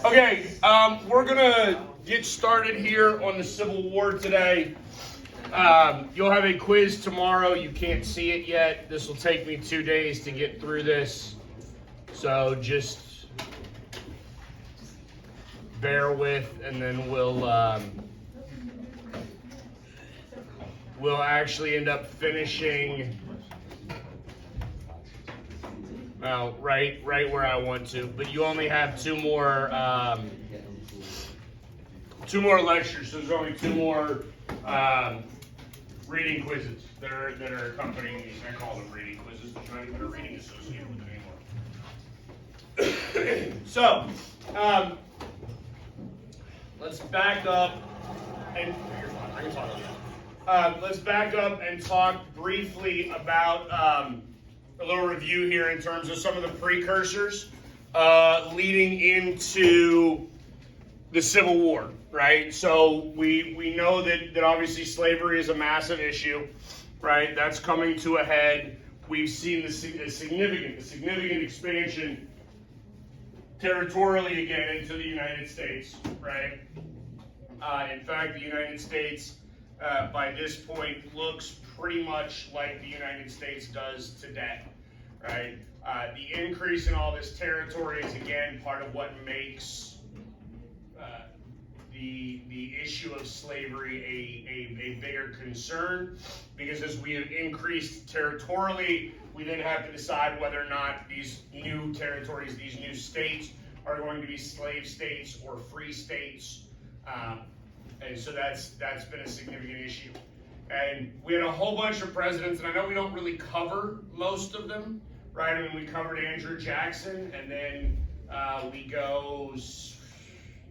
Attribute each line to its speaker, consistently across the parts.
Speaker 1: Okay, we're gonna get started here on the Civil War today. You'll have a quiz tomorrow. You can't see it yet. This will take me 2 days to get through this, so just bear with, and then we'll actually end up finishing. Well, right where I want to, but you only have two more lectures. So there's only two more reading quizzes that are accompanying these. I call them reading quizzes. There's not even a reading associated with it anymore. So let's back up and I can talk about that. Let's back up and talk briefly about. A little review here in terms of some of the precursors leading into the Civil War, right? So we know that obviously slavery is a massive issue, right? That's coming to a head. We've seen a significant expansion territorially again into the United States, right? In fact, the United States by this point looks pretty much like the United States does today, right? The increase in all this territory is again part of what makes the issue of slavery a bigger concern, because as we have increased territorially, we then have to decide whether or not these new territories, these new states, are going to be slave states or free states. And so that's been a significant issue. And we had a whole bunch of presidents, and I know we don't really cover most of them, right? I mean, we covered Andrew Jackson, and then we go,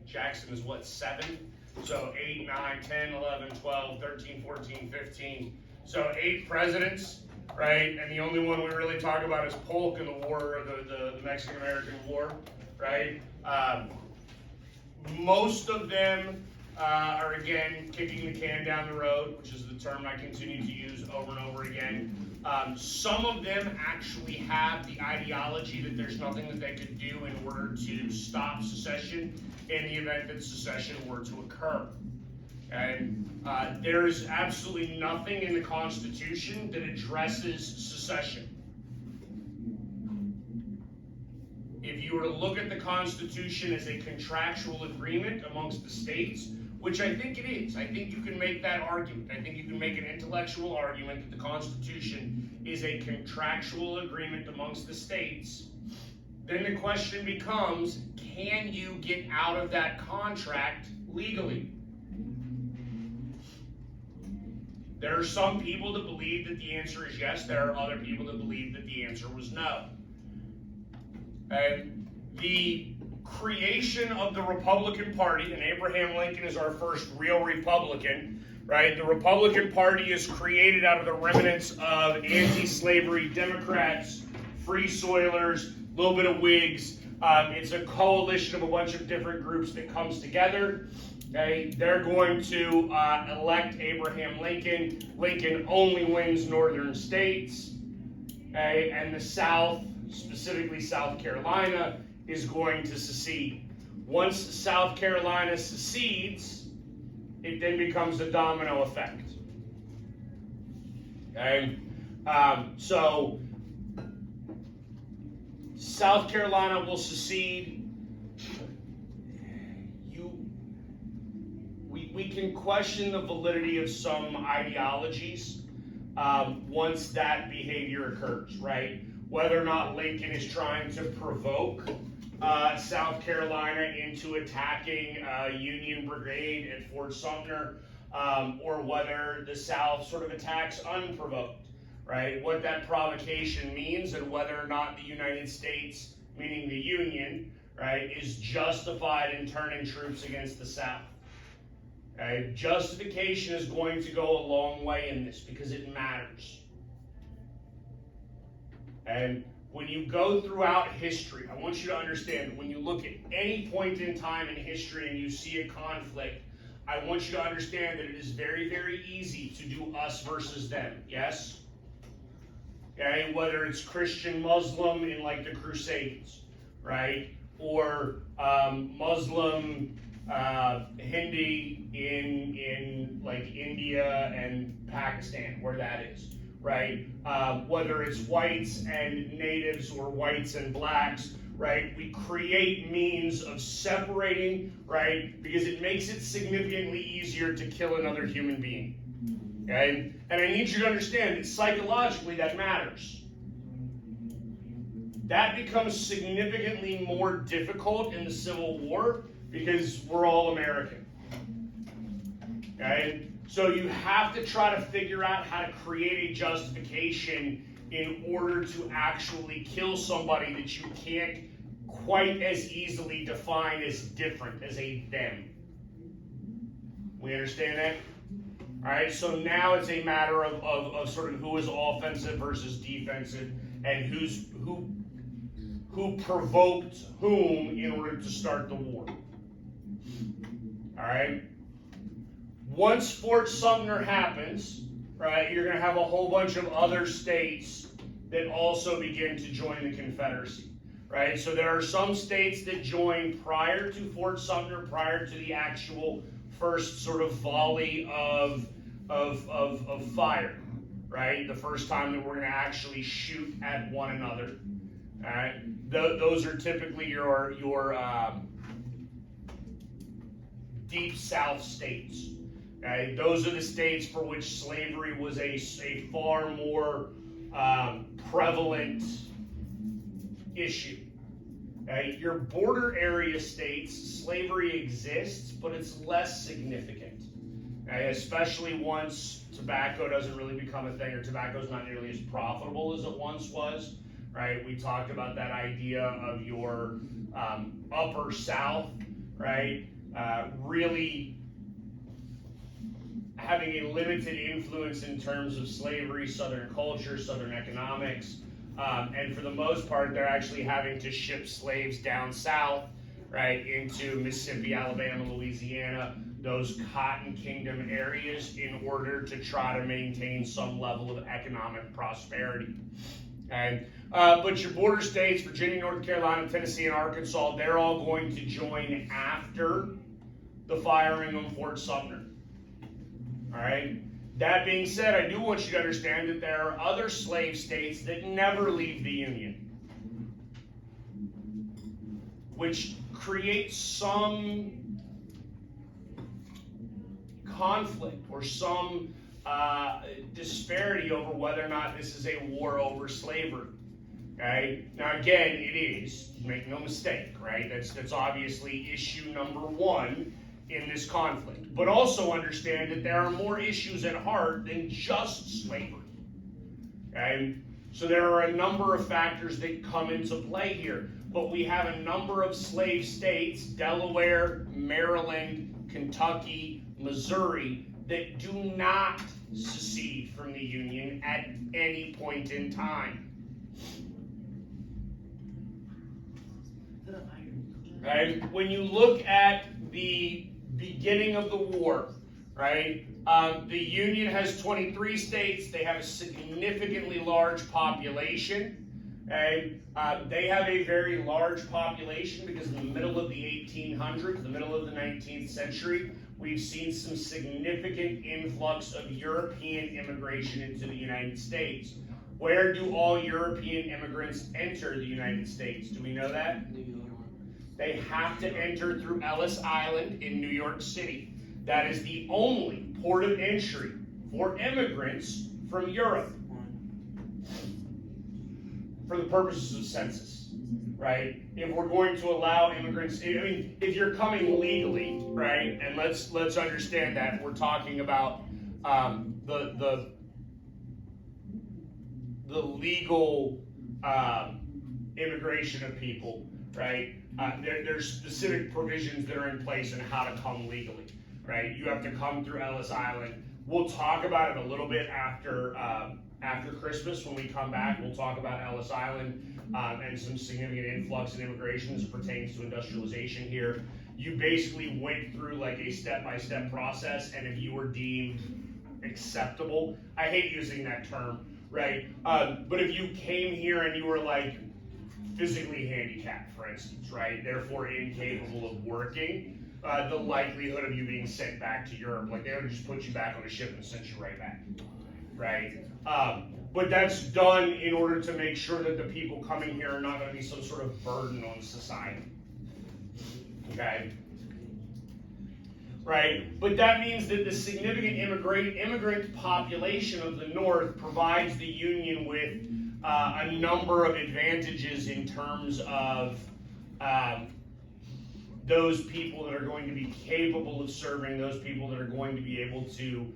Speaker 1: Jackson is what, 7? So 8, 9, 10, 11, 12, 13, 14, 15. So 8 presidents, right? And the only one we really talk about is Polk in the war, the Mexican-American War, right? Most of them are again kicking the can down the road, which is the term I continue to use over and over again. Some of them actually have the ideology that there's nothing that they could do in order to stop secession in the event that secession were to occur. And there is absolutely nothing in the Constitution that addresses secession. If you were to look at the Constitution as a contractual agreement amongst the states, which I think it is. I think you can make that argument. I think you can make an intellectual argument that the Constitution is a contractual agreement amongst the states. Then the question becomes, can you get out of that contract legally? There are some people that believe that the answer is yes. There are other people that believe that the answer was no. And the creation of the Republican Party, and Abraham Lincoln is our first real Republican, right? The Republican Party is created out of the remnants of anti-slavery Democrats, Free Soilers, a little bit of Whigs. It's a coalition of a bunch of different groups that comes together. Okay, they're going to elect Abraham Lincoln. Lincoln only wins northern states, okay, and the South, specifically South Carolina, is going to secede. Once South Carolina secedes, it then becomes a domino effect. Okay, so South Carolina will secede. We can question the validity of some ideologies once that behavior occurs, right? Whether or not Lincoln is trying to provoke South Carolina into attacking Union Brigade at Fort Sumter, or whether the South sort of attacks unprovoked, right? What that provocation means, and whether or not the United States, meaning the Union, right, is justified in turning troops against the South. Okay? Justification is going to go a long way in this because it matters. And when you go throughout history, I want you to understand that when you look at any point in time in history and you see a conflict, I want you to understand that it is very, very easy to do us versus them, yes? Okay, whether it's Christian, Muslim in like the Crusades, right? or Muslim Hindi in like India and Pakistan, where that is, right? Whether it's whites and natives or whites and blacks, right? We create means of separating, right? Because it makes it significantly easier to kill another human being, okay? And I need you to understand that psychologically that matters. That becomes significantly more difficult in the Civil War because we're all American. Okay? So you have to try to figure out how to create a justification in order to actually kill somebody that you can't quite as easily define as different as a them. We understand that? All right, so now it's a matter of sort of who is offensive versus defensive and who provoked whom in order to start the war. All right? Once Fort Sumter happens, right, you're going to have a whole bunch of other states that also begin to join the Confederacy, right? So there are some states that join prior to Fort Sumter, prior to the actual first sort of volley of fire, right? The first time that we're going to actually shoot at one another. All right, those are typically your deep South states. Okay, those are the states for which slavery was a far more prevalent issue. Okay, your border area states, slavery exists, but it's less significant. Okay, especially once tobacco doesn't really become a thing, or tobacco is not nearly as profitable as it once was. Right, we talked about that idea of your upper South, right, really having a limited influence in terms of slavery, Southern culture, Southern economics, and for the most part, they're actually having to ship slaves down south, right, into Mississippi, Alabama, Louisiana, those Cotton Kingdom areas in order to try to maintain some level of economic prosperity. Okay. But your border states, Virginia, North Carolina, Tennessee, and Arkansas, they're all going to join after the firing of Fort Sumter. All right. That being said, I do want you to understand that there are other slave states that never leave the Union, which creates some conflict or some disparity over whether or not this is a war over slavery. Okay. Now again, it is. Make no mistake, right? That's obviously issue number one in this conflict. But also understand that there are more issues at heart than just slavery. Okay. So there are a number of factors that come into play here. But we have a number of slave states, Delaware, Maryland, Kentucky, Missouri, that do not secede from the Union at any point in time. Right? When you look at the beginning of the war, right, the Union has 23 states. They have a significantly large population. Okay? They have a very large population because in the middle of the 1800s, the middle of the 19th century, we've seen some significant influx of European immigration into the United States. Where do all European immigrants enter the United States? Do we know that? They have to enter through Ellis Island in New York City. That is the only port of entry for immigrants from Europe for the purposes of census, right? If we're going to allow immigrants, I mean, if you're coming legally, right, and let's understand that we're talking about the legal immigration of people, right? There's specific provisions that are in place on how to come legally, right? You have to come through Ellis Island. We'll talk about it a little bit after Christmas when we come back. We'll talk about Ellis Island and some significant influx in immigration as it pertains to industrialization here. You basically went through like a step-by-step process, and if you were deemed acceptable, I hate using that term, right? But if you came here and you were like physically handicapped, for instance, right? Therefore incapable of working, the likelihood of you being sent back to Europe, like they would just put you back on a ship and send you right back, right? But that's done in order to make sure that the people coming here are not going to be some sort of burden on society, okay? Right? But that means that the significant immigrant population of the North provides the Union with a number of advantages in terms of those people that are going to be capable of serving, those people that are going to be able to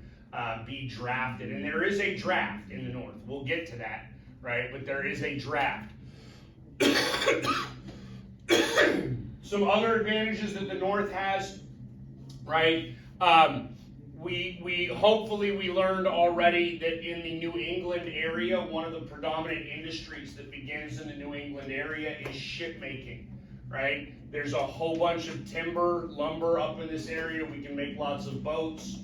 Speaker 1: be drafted. And there is a draft in the North. We'll get to that, right? But there is a draft. Some other advantages that the North has, right? We hopefully we learned already that in the New England area, one of the predominant industries that begins in the New England area is shipmaking, right? There's a whole bunch of timber, lumber up in this area. We can make lots of boats.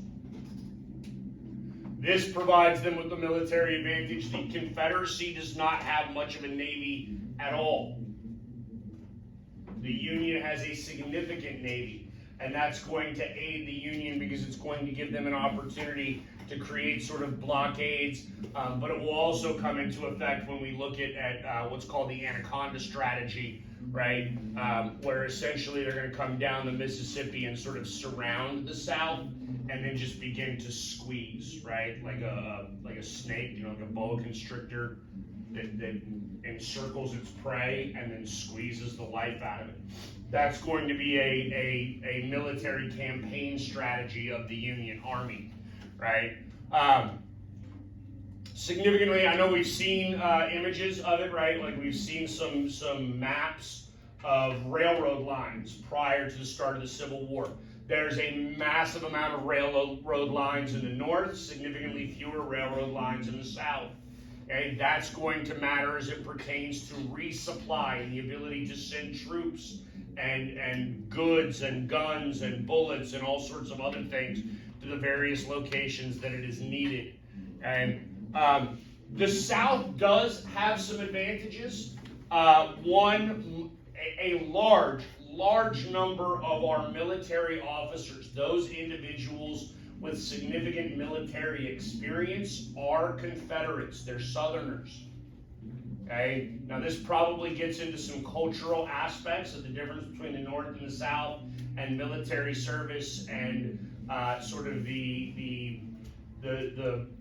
Speaker 1: This provides them with the military advantage. The Confederacy does not have much of a navy at all. The Union has a significant navy, and that's going to aid the Union because it's going to give them an opportunity to create sort of blockades, but it will also come into effect when we look at what's called the Anaconda strategy, right? Where essentially they're going to come down the Mississippi and sort of surround the South and then just begin to squeeze, right? Like a snake, you know, like a boa constrictor that encircles its prey and then squeezes the life out of it. That's going to be a military campaign strategy of the Union Army, right? Significantly, I know we've seen images of it, right? Like we've seen some maps of railroad lines prior to the start of the Civil War. There's a massive amount of railroad lines in the North, significantly fewer railroad lines in the South. Okay, that's going to matter as it pertains to resupply and the ability to send troops and goods and guns and bullets and all sorts of other things to the various locations that it is needed. And the South does have some advantages. One, a large number of our military officers, those individuals with significant military experience, are Confederates. They're Southerners. Okay? Now this probably gets into some cultural aspects of the difference between the North and the South and military service and sort of the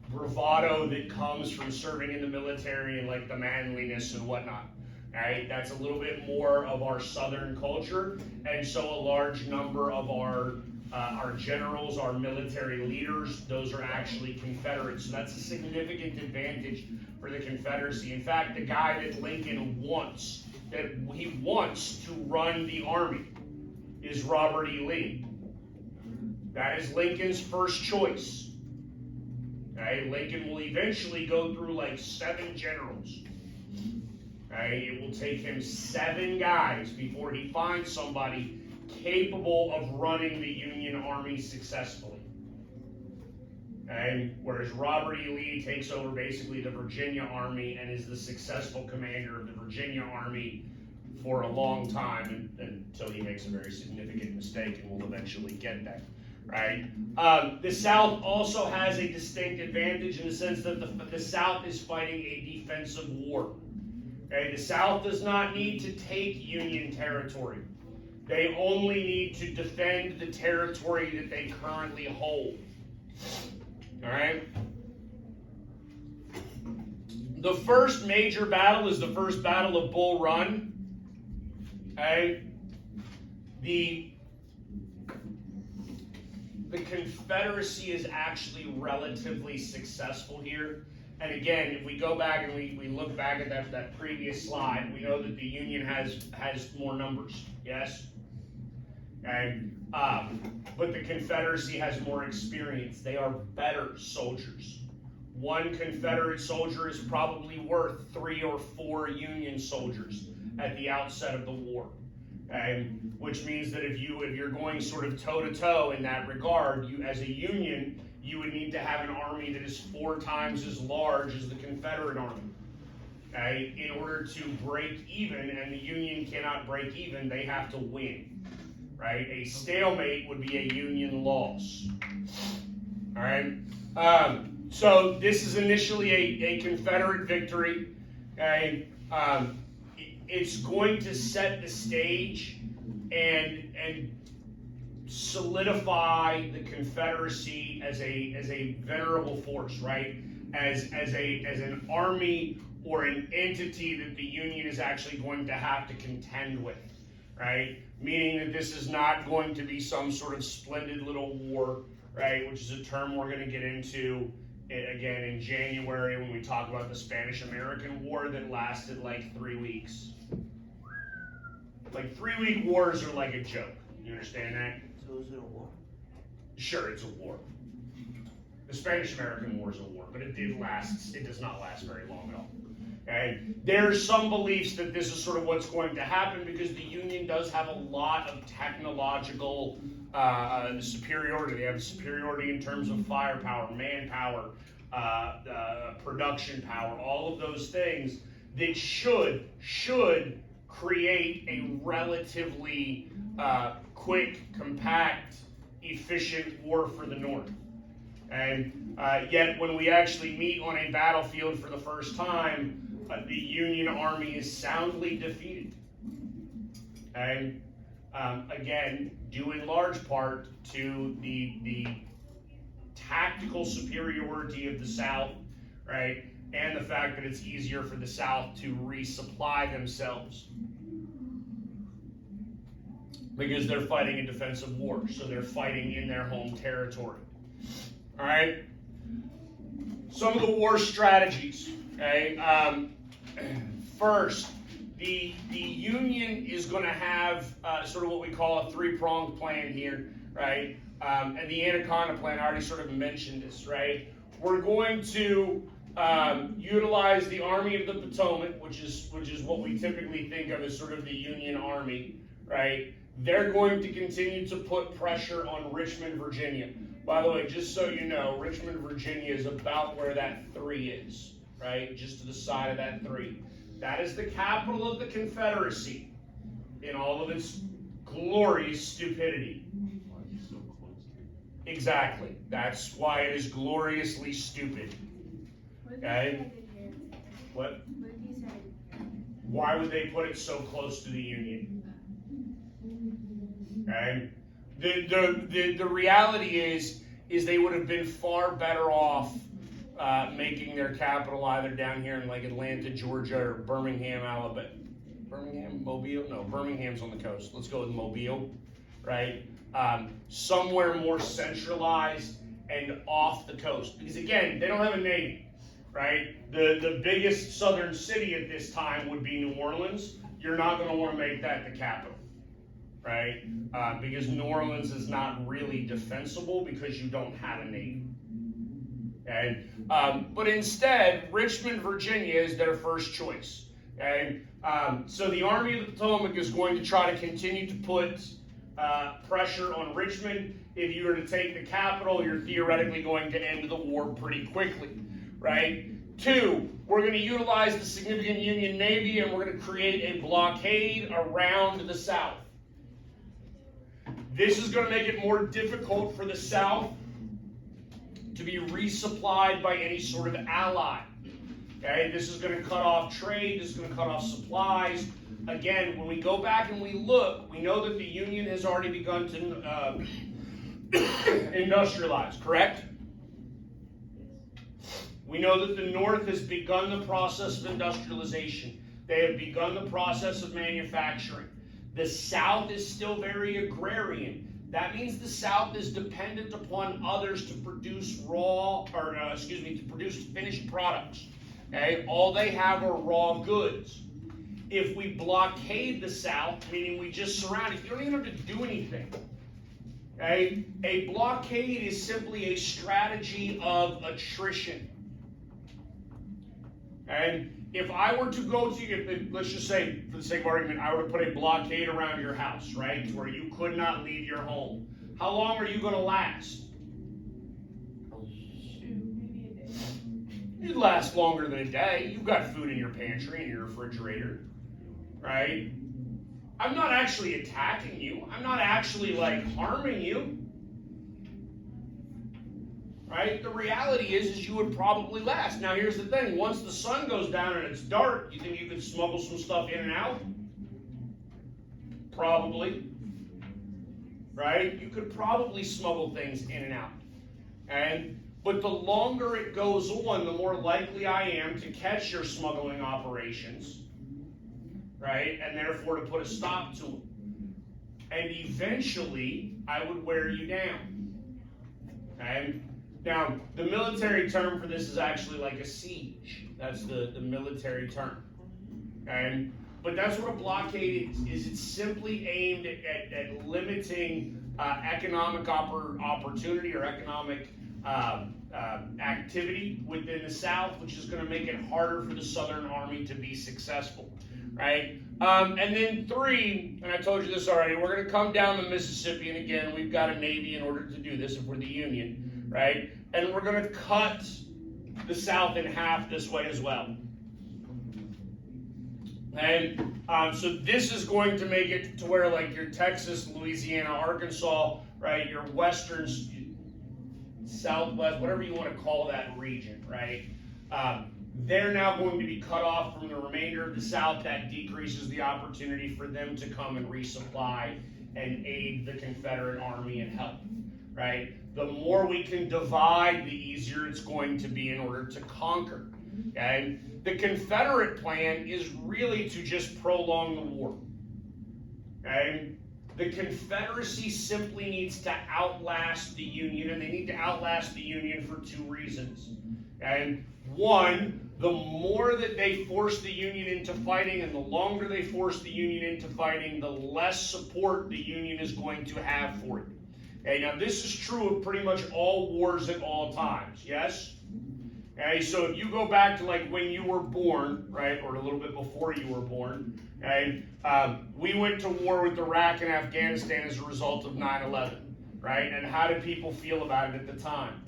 Speaker 1: bravado that comes from serving in the military and like the manliness and whatnot. Right? That's a little bit more of our Southern culture, and so a large number of our generals, our military leaders, those are actually Confederates. So that's a significant advantage for the Confederacy. In fact, the guy that Lincoln wants to run the Army is Robert E. Lee. That is Lincoln's first choice. Okay? Lincoln will eventually go through like 7 generals. Okay? It will take him 7 guys before he finds somebody capable of running the Union Army successfully. Okay? Whereas Robert E. Lee takes over basically the Virginia Army and is the successful commander of the Virginia Army for a long time until he makes a very significant mistake, and we'll eventually get that. Right? The South also has a distinct advantage in the sense that the South is fighting a defensive war. Okay? The South does not need to take Union territory. They only need to defend the territory that they currently hold. All right? The first major battle is the First Battle of Bull Run. Okay? The Confederacy is actually relatively successful here. And again, if we go back and we look back at that previous slide, we know that the Union has more numbers, yes? Okay? But the Confederacy has more experience. They are better soldiers. One Confederate soldier is probably worth 3 or 4 Union soldiers at the outset of the war. Okay? Which means that if you're going sort of toe-to-toe in that regard, you as a Union, you would need to have an army that is 4 times as large as the Confederate army. okay, in order to break even, and the union cannot break even, they have to win, right? A stalemate would be a union loss, all right? So this is initially a Confederate victory, okay? It's going to set the stage and solidify the Confederacy as a venerable force, right? As an army or an entity that the Union is actually going to have to contend with, right? Meaning that this is not going to be some sort of splendid little war, right? Which is a term we're going to get into again in January when we talk about the Spanish-American War that lasted like 3 weeks. Like 3-week wars are like a joke. You understand that?
Speaker 2: So is it a war?
Speaker 1: Sure, it's a war. The Spanish-American War is a war, but it does not last very long at all. Okay? There's some beliefs that this is sort of what's going to happen because the Union does have a lot of technological superiority. They have superiority in terms of firepower, manpower, production power, all of those things that should create a relatively quick, compact, efficient war for the North. And yet when we actually meet on a battlefield for the first time, the Union Army is soundly defeated. And again, due in large part to the tactical superiority of the South, right? And the fact that it's easier for the South to resupply themselves because they're fighting a defensive war, so they're fighting in their home territory. All right. Some of the war strategies. Okay. First, the Union is going to have sort of what we call a three-pronged plan here, right? And the Anaconda plan, I already sort of mentioned this, right? We're going to utilize the Army of the Potomac, which is what we typically think of as sort of the Union Army, right? They're going to continue to put pressure on Richmond, Virginia. By the way, just so you know, Richmond, Virginia is about where that 3 is, right? Just to the side of that 3. That is the capital of the Confederacy in all of its glorious stupidity. Exactly. That's why it is gloriously stupid. Okay? What? Why would they put it so close to the Union? Okay? The reality is they would have been far better off making their capital either down here in like Atlanta, Georgia, or Birmingham, Alabama. Birmingham, Mobile? No, Birmingham's on the coast. Let's go with Mobile, right? Somewhere more centralized and off the coast. Because again, they don't have a navy, right? The biggest southern city at this time would be New Orleans. You're not going to want to make that the capital, right? Because New Orleans is not really defensible because you don't have a navy. Okay? But instead, Richmond, Virginia is their first choice. Okay? So the Army of the Potomac is going to try to continue to put pressure on Richmond. If you were to take the capital, you're theoretically going to end the war pretty quickly, right? 2, we're going to utilize the significant Union Navy and we're going to create a blockade around the South. This is going to make it more difficult for the South to be resupplied by any sort of ally. Okay, this is going to cut off trade, this is going to cut off supplies. Again, when we go back and we look, we know that the Union has already begun to industrialize, correct? We know that the North has begun the process of industrialization. They have begun the process of manufacturing. The South is still very agrarian. That means the South is dependent upon others to produce to produce finished products. Okay, all they have are raw goods. If we blockade the South, meaning we just surround it, you don't even have to do anything. Okay, a blockade is simply a strategy of attrition. And if I were to go to, let's just say, for the sake of argument, I were to put a blockade around your house, right, where you could not leave your home. How long are you going to last?
Speaker 3: Maybe a day.
Speaker 1: you'd last longer than a day. You've got food in your pantry and your refrigerator, right? I'm not actually attacking you. I'm not actually like harming you. Right? The reality is you would probably last. Now here's the thing, once the sun goes down and it's dark, you think you could smuggle some stuff in and out? Probably. Right? You could probably smuggle things in and out. But the longer it goes on, the more likely I am to catch your smuggling operations, right? And therefore to put a stop to them. And eventually, I would wear you down. Okay? Now, the military term for this is actually like a siege. That's the military term. Okay? But that's what a blockade is. It's simply aimed at limiting economic opportunity or economic activity within the South, which is going to make it harder for the Southern Army to be successful, right? And then 3, and I told you this already, we're going to come down the Mississippi, and again, we've got a Navy in order to do this if we're the Union, right? And we're going to cut the South in half this way as well. And so this is going to make it to where like your Texas, Louisiana, Arkansas, right, your western, southwest, whatever you want to call that region, right, they're now going to be cut off from the remainder of the South. That decreases the opportunity for them to come and resupply and aid the Confederate Army and help, right? The more we can divide, the easier it's going to be in order to conquer, okay? The Confederate plan is really to just prolong the war, okay? The Confederacy simply needs to outlast the Union, and they need to outlast the Union for 2 reasons. And 1, the more that they force the Union into fighting and the longer they force the Union into fighting, the less support the Union is going to have for it. Okay, now this is true of pretty much all wars at all times, yes? Okay, so if you go back to like when you were born, right, or a little bit before you were born, okay, we went to war with Iraq and Afghanistan as a result of 9/11, right? And how did people feel about it at the time?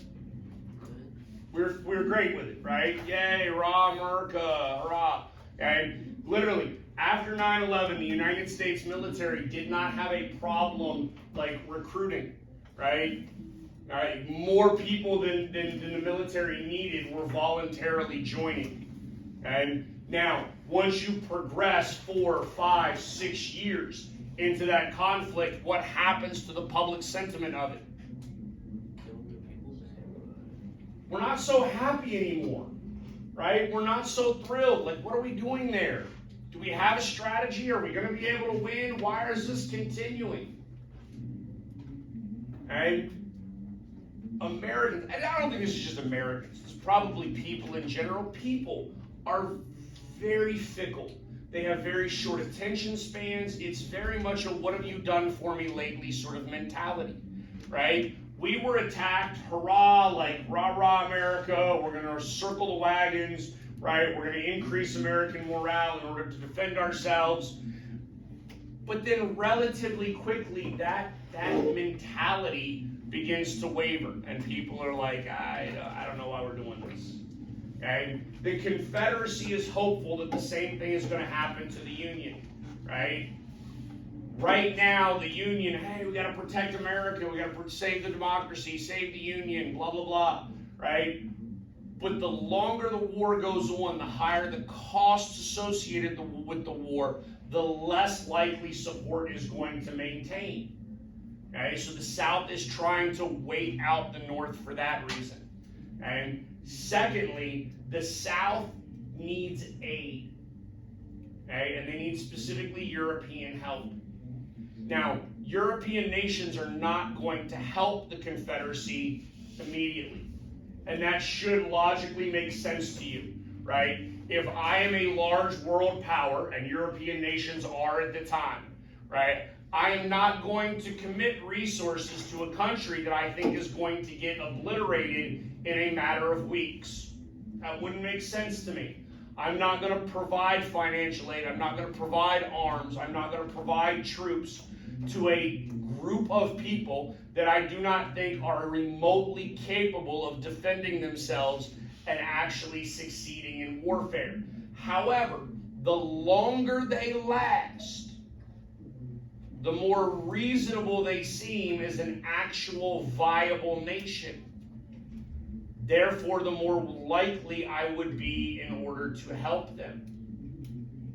Speaker 1: We were great with it, right? Yay, hurrah, America, hurrah. And literally, after 9/11, the United States military did not have a problem like recruiting, right? All right, more people than the military needed were voluntarily joining. And now, once you progress 4, 5, 6 years into that conflict, what happens to the public sentiment of it? We're not so happy anymore, right? We're not so thrilled. Like, what are we doing there? Do we have a strategy? Are we going to be able to win? Why is this continuing? And Americans, and I don't think this is just Americans, it's probably people in general. People are very fickle. They have very short attention spans. It's very much a what have you done for me lately sort of mentality, right? We were attacked, hurrah, like rah rah America, we're going to circle the wagons, right? We're going to increase American morale in order to defend ourselves. But then relatively quickly, that mentality begins to waver, and people are like, I don't know why we're doing this. Okay? The Confederacy is hopeful that the same thing is going to happen to the Union, right? Right now, the Union, hey, we got to protect America, we got to save the democracy, save the Union, blah, blah, blah, right? But the longer the war goes on, the higher the costs associated with the war, the less likely support is going to maintain. Okay, so the South is trying to wait out the North for that reason. And secondly, the South needs aid. Okay, and they need specifically European help. Now, European nations are not going to help the Confederacy immediately. And that should logically make sense to you, right? If I am a large world power, and European nations are at the time, right? I am not going to commit resources to a country that I think is going to get obliterated in a matter of weeks. That wouldn't make sense to me. I'm not going to provide financial aid. I'm not going to provide arms. I'm not going to provide troops to a group of people that I do not think are remotely capable of defending themselves and actually succeeding in warfare. However, the longer they last, the more reasonable they seem as an actual viable nation. Therefore, the more likely I would be in order to help them.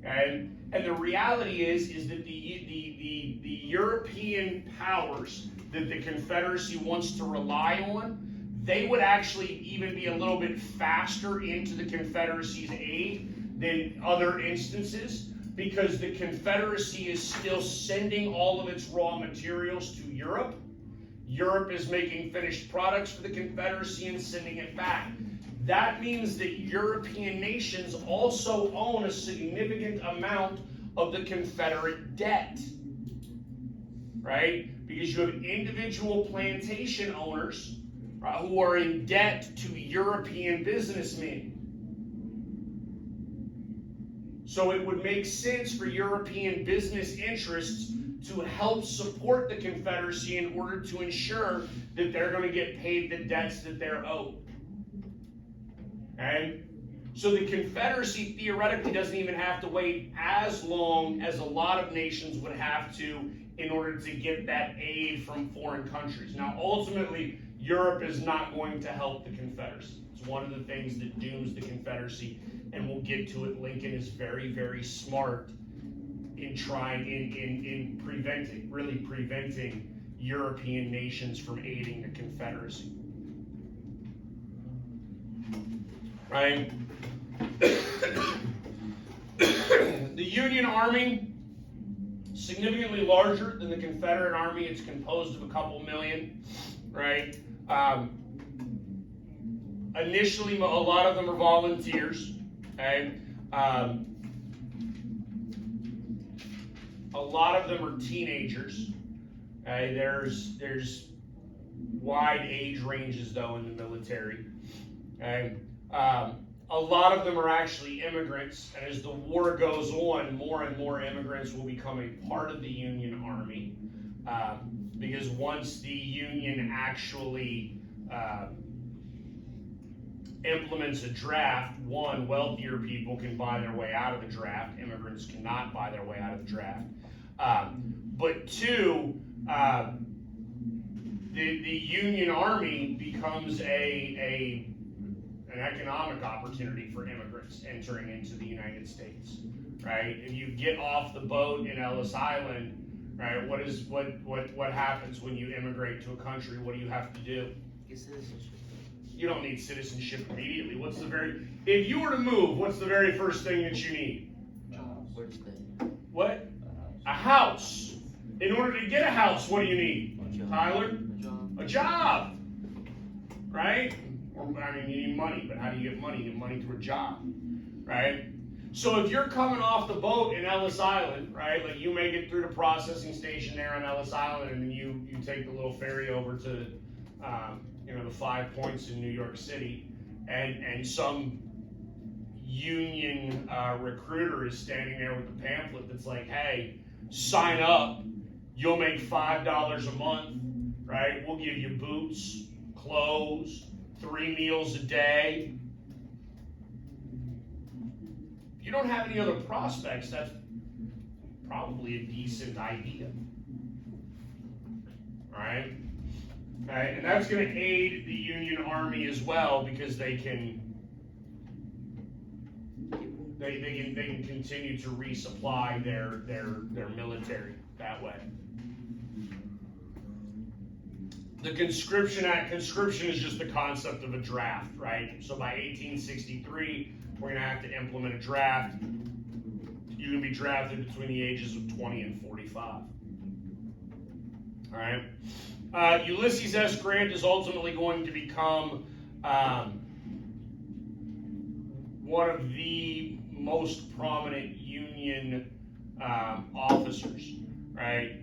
Speaker 1: And the reality is that the European powers that the Confederacy wants to rely on, they would actually even be a little bit faster into the Confederacy's aid than other instances, because the Confederacy is still sending all of its raw materials to Europe. Europe is making finished products for the Confederacy and sending it back. That means that European nations also own a significant amount of the Confederate debt, right? Because you have individual plantation owners, right, who are in debt to European businessmen. So it would make sense for European business interests to help support the Confederacy in order to ensure that they're going to get paid the debts that they're owed. Okay? So the Confederacy theoretically doesn't even have to wait as long as a lot of nations would have to in order to get that aid from foreign countries. Now, ultimately, Europe is not going to help the Confederacy. It's one of the things that dooms the Confederacy, and we'll get to it. Lincoln is very, very smart in trying, in preventing European nations from aiding the Confederacy. Right? The Union Army, significantly larger than the Confederate Army. It's composed of a couple million, right? Initially, a lot of them are volunteers, okay? A lot of them are teenagers. Okay? There's wide age ranges, though, in the military. Okay? A lot of them are actually immigrants, and as the war goes on, more and more immigrants will become a part of the Union Army, because once the Union actually implements a draft, one, wealthier people can buy their way out of the draft. Immigrants cannot buy their way out of the draft. But two, the Union Army becomes an economic opportunity for immigrants entering into the United States, right? If you get off the boat in Ellis Island, right, what happens when you immigrate to a country? What do you have to do?
Speaker 2: Get citizenship.
Speaker 1: You don't need citizenship immediately. If you were to move, what's the very first thing that you need?
Speaker 2: Where to stay?
Speaker 1: What? A house. In order to get a house, what do you need? Tyler? A job. Right? I mean, you need money, but how do you get money? You get money through a job, right? So if you're coming off the boat in Ellis Island, right, like you make it through the processing station there on Ellis Island, and then you take the little ferry over to, the 5 Points in New York City, and some union recruiter is standing there with a pamphlet that's like, hey, sign up, you'll make $5 a month, right? We'll give you boots, clothes, 3 meals a day. If you don't have any other prospects, that's probably a decent idea. All right? Okay, and that's going to aid the Union Army as well, because they can continue to resupply their military that way. The Conscription Act, conscription is just the concept of a draft, right? So by 1863, we're going to have to implement a draft. You can be drafted between the ages of 20 and 45. All right? Ulysses S. Grant is ultimately going to become one of the most prominent Union officers, right?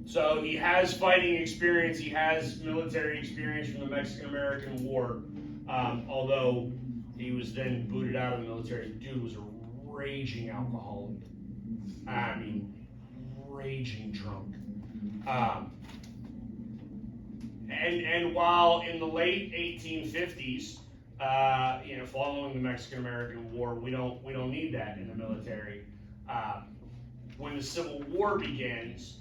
Speaker 1: So he has fighting experience, he has military experience from the Mexican-American War, although he was then booted out of the military. The dude was a raging alcoholic. I mean, raging drunk. And while in the late 1850s, following the Mexican-American War. We don't need that in the military. When the Civil War begins,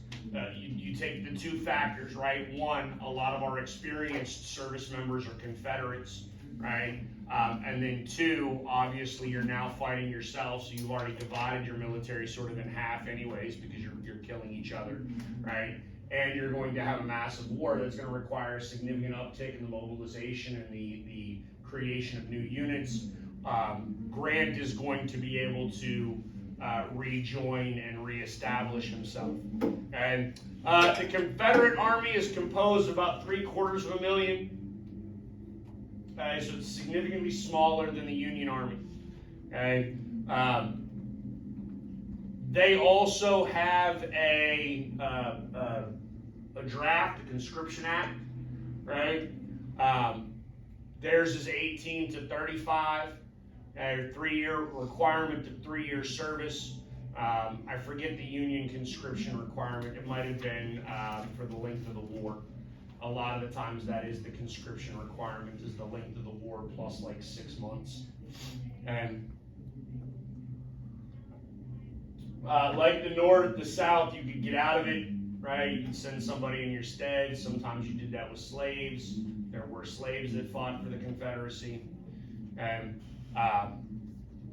Speaker 1: you take the two factors, right? One, a lot of our experienced service members are Confederates, right? And then two, obviously you're now fighting yourself, so you've already divided your military sort of in half anyways, because you're killing each other, right? And you're going to have a massive war that's going to require a significant uptick in the mobilization and the creation of new units. Grant is going to be able to rejoin and reestablish himself. And the Confederate Army is composed of about 750,000. So it's significantly smaller than the Union Army. Okay? They also have a draft, a conscription act, right? Theirs is 18 to 35. 3-year requirement to 3-year service. I forget the Union conscription requirement. It might have been for the length of the war. A lot of the times that is the conscription requirement, is the length of the war plus like 6 months. And like the North, the South, you could get out of it, right? You could send somebody in your stead. Sometimes you did that with slaves. There were slaves that fought for the Confederacy. And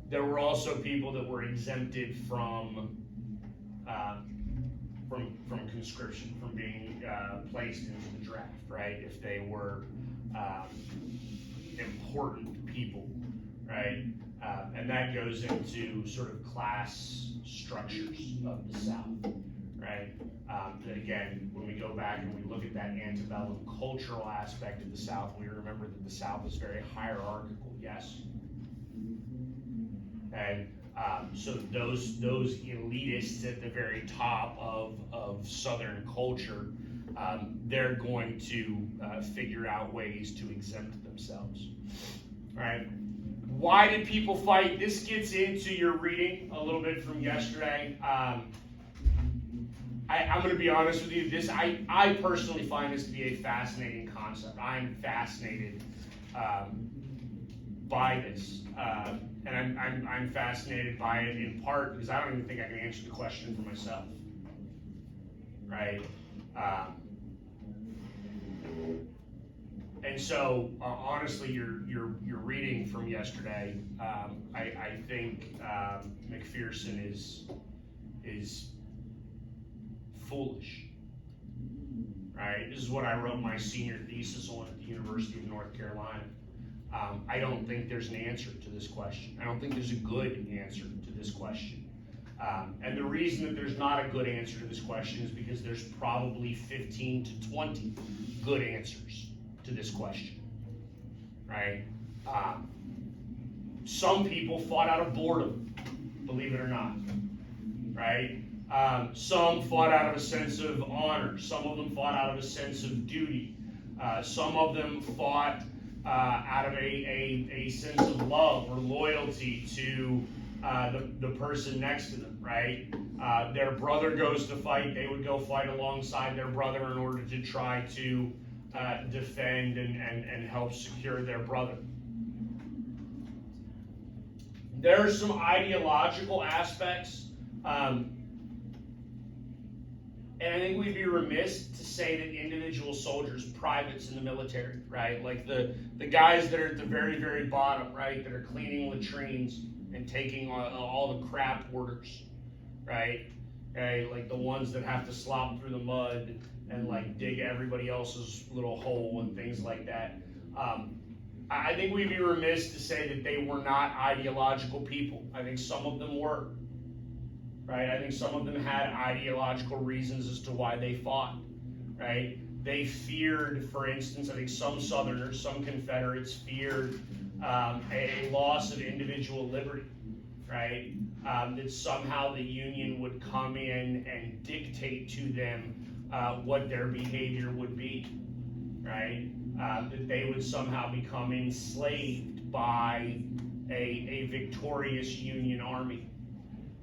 Speaker 1: there were also people that were exempted from conscription, from being placed into the draft, right? If they were important people, right? And that goes into sort of class structures of the South, right? That again, when we go back and we look at that antebellum cultural aspect of the South, we remember that the South is very hierarchical, yes? And so those elitists at the very top of Southern culture, they're going to figure out ways to exempt themselves. All right. Why did people fight? This gets into your reading a little bit from yesterday. I'm going to be honest with you. I personally find this to be a fascinating concept. I'm fascinated by this. And I'm fascinated by it in part because I don't even think I can answer the question for myself, right? And so, honestly, your reading from yesterday, I think McPherson is foolish, right? This is what I wrote my senior thesis on at the University of North Carolina. I don't think there's an answer to this question. I don't think there's a good answer to this question. And the reason that there's not a good answer to this question is because there's probably 15 to 20 good answers to this question, right? Some people fought out of boredom, believe it or not, right? Some fought out of a sense of honor. Some of them fought out of a sense of duty. Some of them fought out of a sense of love or loyalty to the person next to them, right? Their brother goes to fight, they would go fight alongside their brother in order to try to defend and help secure their brother. There are some ideological aspects, and I think we'd be remiss to say that individual soldiers, privates in the military, right? Like the guys that are at the very, very bottom, right? That are cleaning latrines and taking all the crap orders, right? Okay, like the ones that have to slop through the mud and like dig everybody else's little hole and things like that. I think we'd be remiss to say that they were not ideological people. I think some of them were. Right? I think some of them had ideological reasons as to why they fought, right? They feared, for instance, I think some Southerners, some Confederates feared a loss of individual liberty, right? That somehow the Union would come in and dictate to them what their behavior would be, right? That they would somehow become enslaved by a victorious Union army,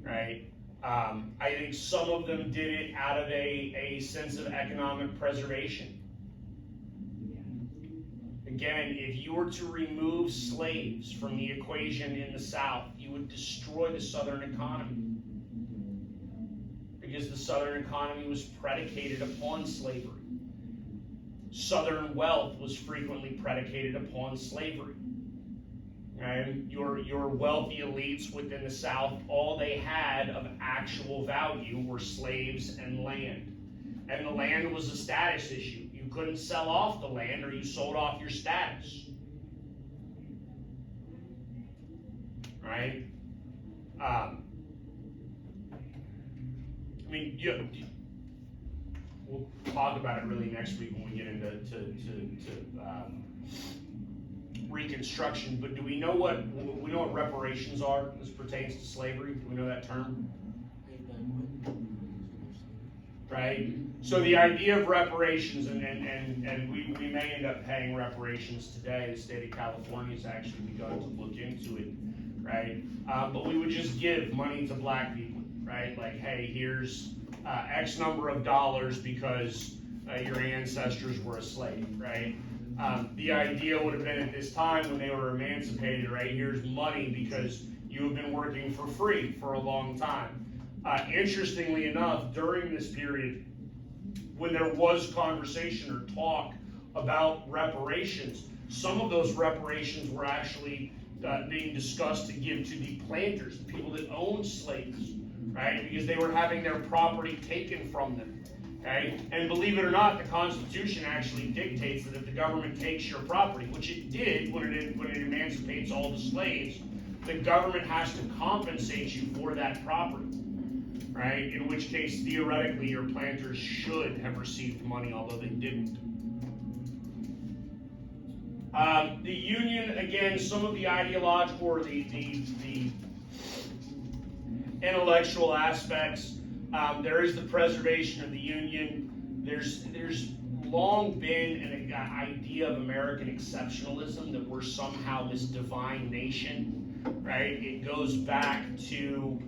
Speaker 1: right? I think some of them did it out of a sense of economic preservation. Again, if you were to remove slaves from the equation in the South, you would destroy the Southern economy. Because the Southern economy was predicated upon slavery. Southern wealth was frequently predicated upon slavery. And your wealthy elites within the South, all they had of actual value were slaves and land. And the land was a status issue. You couldn't sell off the land, or you sold off your status. Right? We'll talk about it really next week when we get into Reconstruction. But do we know what reparations are as pertains to slavery? Do we know that term? Right? So the idea of reparations, and we may end up paying reparations today. The state of California has actually begun to look into it, right? But we would just give money to black people, right? Like, hey, here's X number of dollars because your ancestors were a slave, right? The idea would have been at this time when they were emancipated, right? Here's money because you have been working for free for a long time. Interestingly enough, during this period, when there was conversation or talk about reparations, some of those reparations were actually being discussed to give to the planters, the people that owned slaves, right? Because they were having their property taken from them. Okay? And believe it or not, the Constitution actually dictates that if the government takes your property, which it did when it emancipates all the slaves, the government has to compensate you for that property. Right? In which case, theoretically, your planters should have received money, although they didn't. The Union, again, some of the ideological or the intellectual aspects. There is the preservation of the Union. There's long been an idea of American exceptionalism that we're somehow this divine nation, right? It goes back to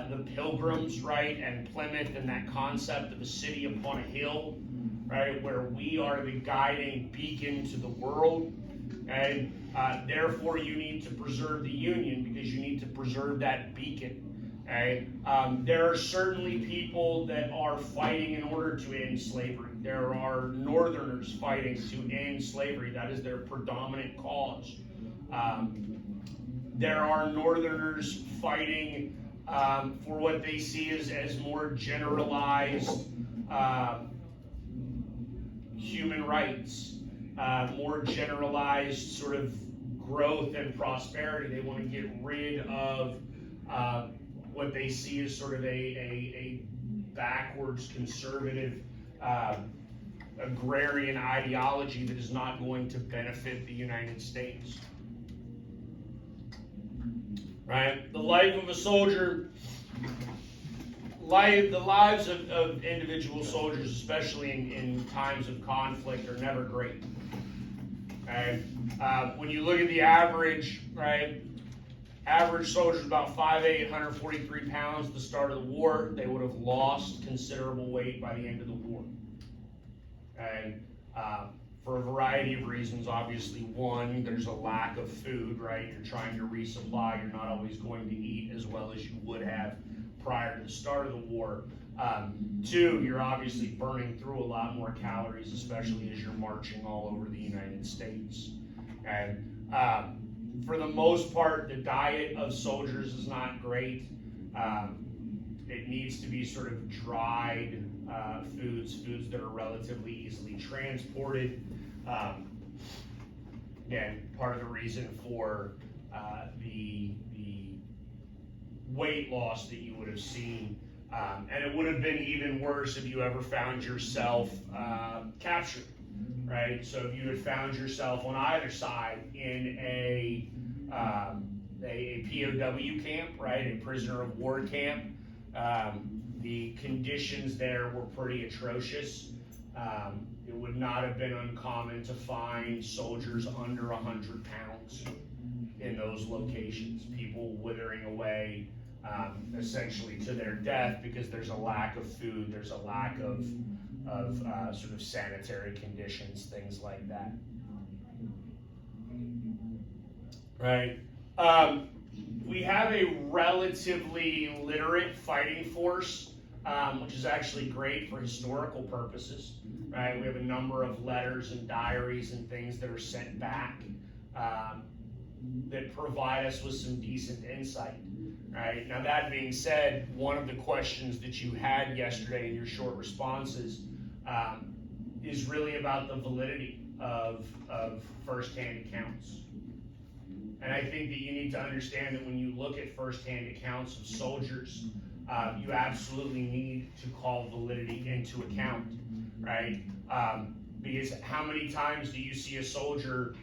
Speaker 1: the Pilgrims, right, and Plymouth, and that concept of a city upon a hill, right, where we are the guiding beacon to the world, and therefore you need to preserve the Union because you need to preserve that beacon. Okay? There are certainly people that are fighting in order to end slavery. There are Northerners fighting to end slavery. That is their predominant cause. There are Northerners fighting for what they see as more generalized human rights, more generalized sort of growth and prosperity. They want to get rid of what they see as sort of a backwards conservative agrarian ideology that is not going to benefit the United States. Right? The life of a soldier, the lives of individual soldiers, especially in times of conflict, are never great. Okay? When you look at the average, right? Average soldier is about 5'8", 143 pounds at the start of the war. They would have lost considerable weight by the end of the war. Okay? For a variety of reasons. Obviously, one, there's a lack of food, right? You're trying to resupply. You're not always going to eat as well as you would have prior to the start of the war. Two, you're obviously burning through a lot more calories, especially as you're marching all over the United States. And for the most part, the diet of soldiers is not great. It needs to be sort of dried foods that are relatively easily transported. Again, part of the reason for the weight loss that you would have seen. And it would have been even worse if you ever found yourself captured, right? So if you had found yourself on either side in a POW camp, right, a prisoner of war camp, the conditions there were pretty atrocious. It would not have been uncommon to find soldiers under 100 pounds in those locations, people withering away essentially to their death because there's a lack of food, there's a lack of sort of sanitary conditions, things like that. right? We have a relatively literate fighting force, which is actually great for historical purposes, right? We have a number of letters and diaries and things that are sent back that provide us with some decent insight, right? Now, that being said, one of the questions that you had yesterday in your short responses is really about the validity of firsthand accounts. And I think that you need to understand that when you look at firsthand accounts of soldiers, you absolutely need to call validity into account, right? Because how many times do you see a soldier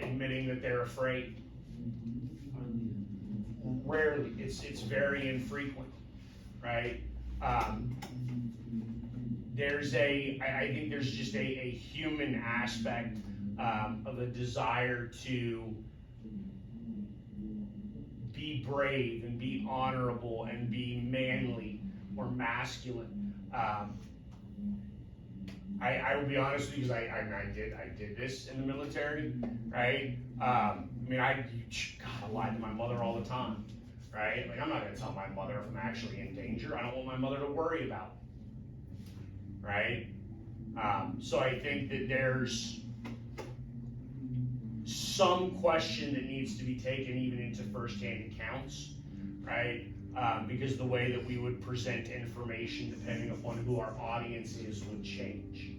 Speaker 1: admitting that they're afraid? Rarely. It's very infrequent, right? I think there's just a human aspect of a desire to be brave and be honorable and be manly or masculine. I will be honest with you, because I did this in the military, right? I lied to my mother all the time, right? Like, I'm not gonna tell my mother if I'm actually in danger. I don't want my mother to worry about me, right? So I think that there's some question that needs to be taken even into firsthand accounts, right? Because the way that we would present information, depending upon who our audience is, would change,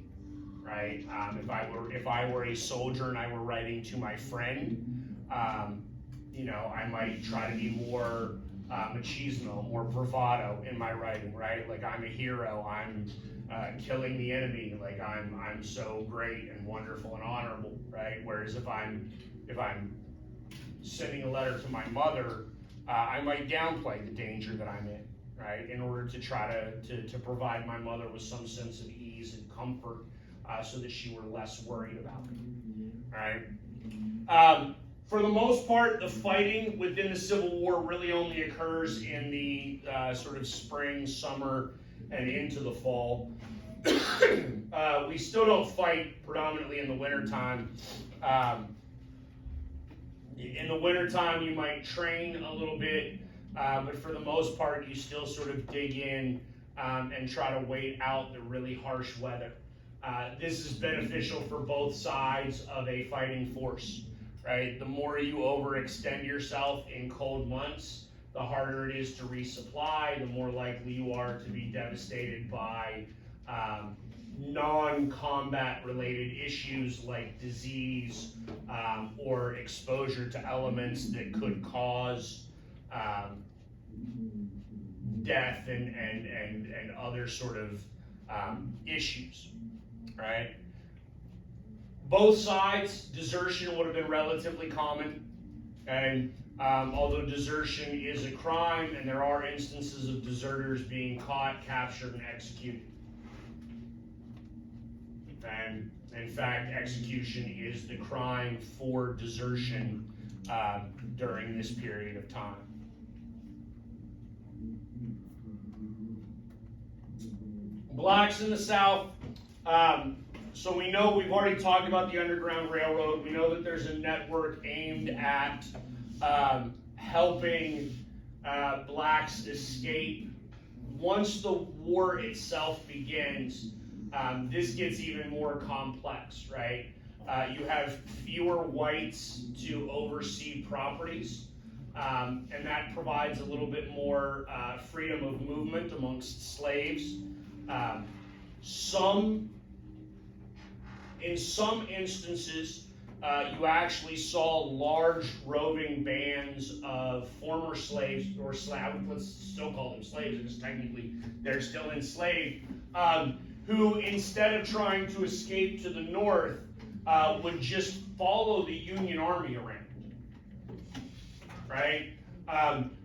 Speaker 1: right? If I were a soldier and I were writing to my friend, I might try to be more machismo, more bravado in my writing, right? Like, I'm a hero, I'm killing the enemy, like I'm so great and wonderful and honorable, right? Whereas if I'm sending a letter to my mother, I might downplay the danger that I'm in, right? In order to try to provide my mother with some sense of ease and comfort, so that she were less worried about me, right? For the most part, the fighting within the Civil War really only occurs in the sort of spring, summer, and into the fall. We still don't fight predominantly in the wintertime. In the wintertime, you might train a little bit, but for the most part, you still sort of dig in and try to wait out the really harsh weather. This is beneficial for both sides of a fighting force, right? The more you overextend yourself in cold months, the harder it is to resupply, the more likely you are to be devastated by non-combat related issues like disease or exposure to elements that could cause death and other sort of issues, right? Both sides, desertion would have been relatively common, and although desertion is a crime, and there are instances of deserters being caught, captured, and executed. And in fact, execution is the crime for desertion during this period of time. Blacks in the South. So we know, we've already talked about the Underground Railroad. We know that there's a network aimed at helping blacks escape. Once the war itself begins, this gets even more complex, right? You have fewer whites to oversee properties, and that provides a little bit more freedom of movement amongst slaves. In some instances, you actually saw large roving bands of former slaves, or let's still call them slaves, because technically they're still enslaved, who, instead of trying to escape to the north, would just follow the Union Army around, right?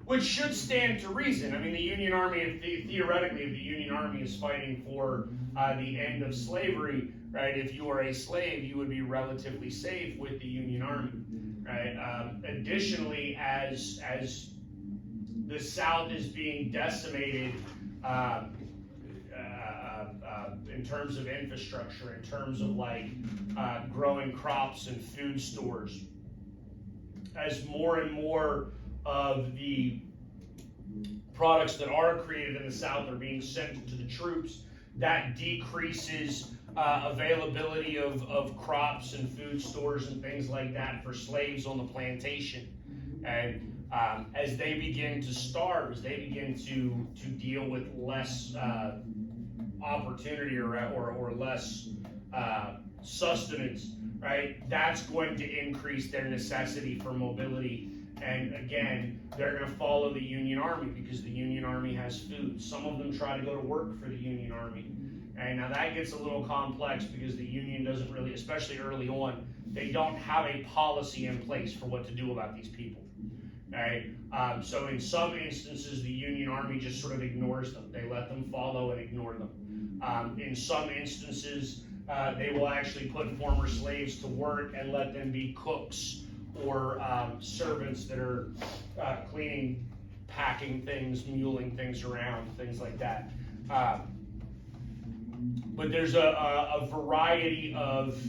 Speaker 1: Which should stand to reason. I mean, the Union Army, theoretically, if the Union Army is fighting for the end of slavery, right? If you are a slave, you would be relatively safe with the Union Army, right? Additionally, as the South is being decimated, in terms of infrastructure, in terms of growing crops and food stores. As more and more of the products that are created in the South are being sent to the troops, that decreases availability of crops and food stores and things like that for slaves on the plantation. And as they begin to starve, as they begin to deal with less opportunity or less sustenance, right, that's going to increase their necessity for mobility. And again, they're going to follow the Union Army because the Union Army has food. Some of them try to go to work for the Union Army. And now that gets a little complex because the Union doesn't really, especially early on, they don't have a policy in place for what to do about these people. Okay? So in some instances, the Union Army just sort of ignores them. They let them follow and ignore them. In some instances, they will actually put former slaves to work and let them be cooks or servants that are cleaning, packing things, muling things around, things like that. But there's a variety of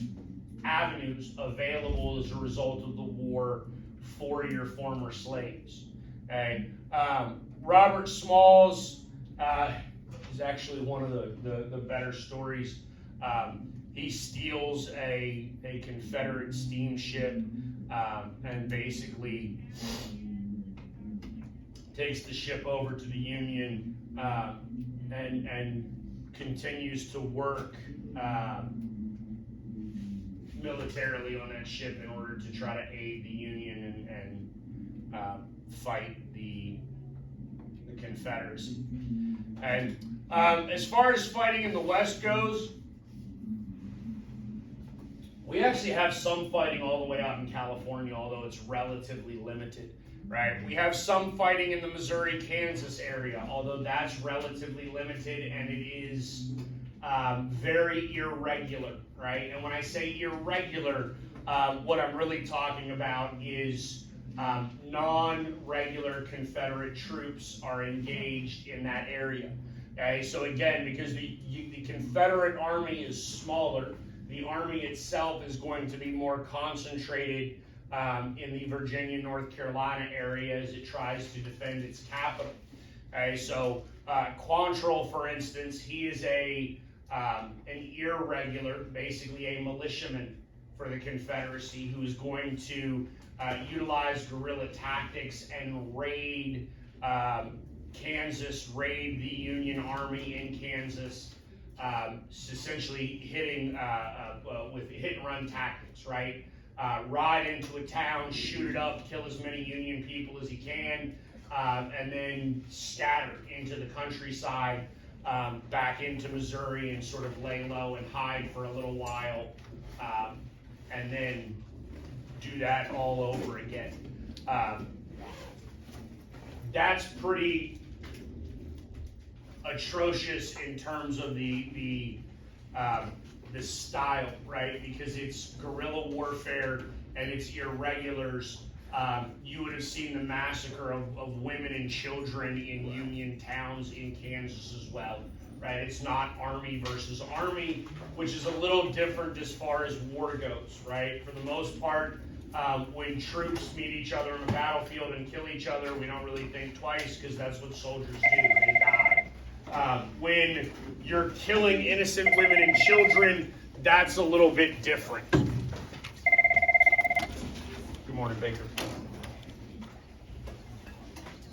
Speaker 1: avenues available as a result of the war for your former slaves. Okay? Robert Smalls is actually one of the better stories. He steals a Confederate steamship and basically takes the ship over to the Union and continues to work militarily on that ship in order to try to aid the Union and fight the Confederacy. And as far as fighting in the West goes, we actually have some fighting all the way out in California, although it's relatively limited, right? We have some fighting in the Missouri-Kansas area, although that's relatively limited and it is very irregular, right? And when I say irregular, what I'm really talking about is non-regular Confederate troops are engaged in that area. Okay, so again, because the Confederate Army is smaller, the Army itself is going to be more concentrated in the Virginia, North Carolina area as it tries to defend its capital. Okay, so Quantrill, for instance, he is an irregular, basically a militiaman for the Confederacy who is going to utilize guerrilla tactics and raid Kansas, raid the Union Army in Kansas, essentially hitting with hit-and-run tactics, right? Ride into a town, shoot it up, kill as many Union people as he can, and then scatter into the countryside, back into Missouri and sort of lay low and hide for a little while, and then do that all over again. That's pretty atrocious in terms of the style, right? Because it's guerrilla warfare and it's irregulars. You would have seen the massacre of women and children in Union towns in Kansas as well, right? It's not Army versus Army, which is a little different as far as war goes, right? For the most part, when troops meet each other on the battlefield and kill each other, we don't really think twice because that's what soldiers do, they die. When you're killing innocent women and children, that's a little bit different. Good morning, Baker.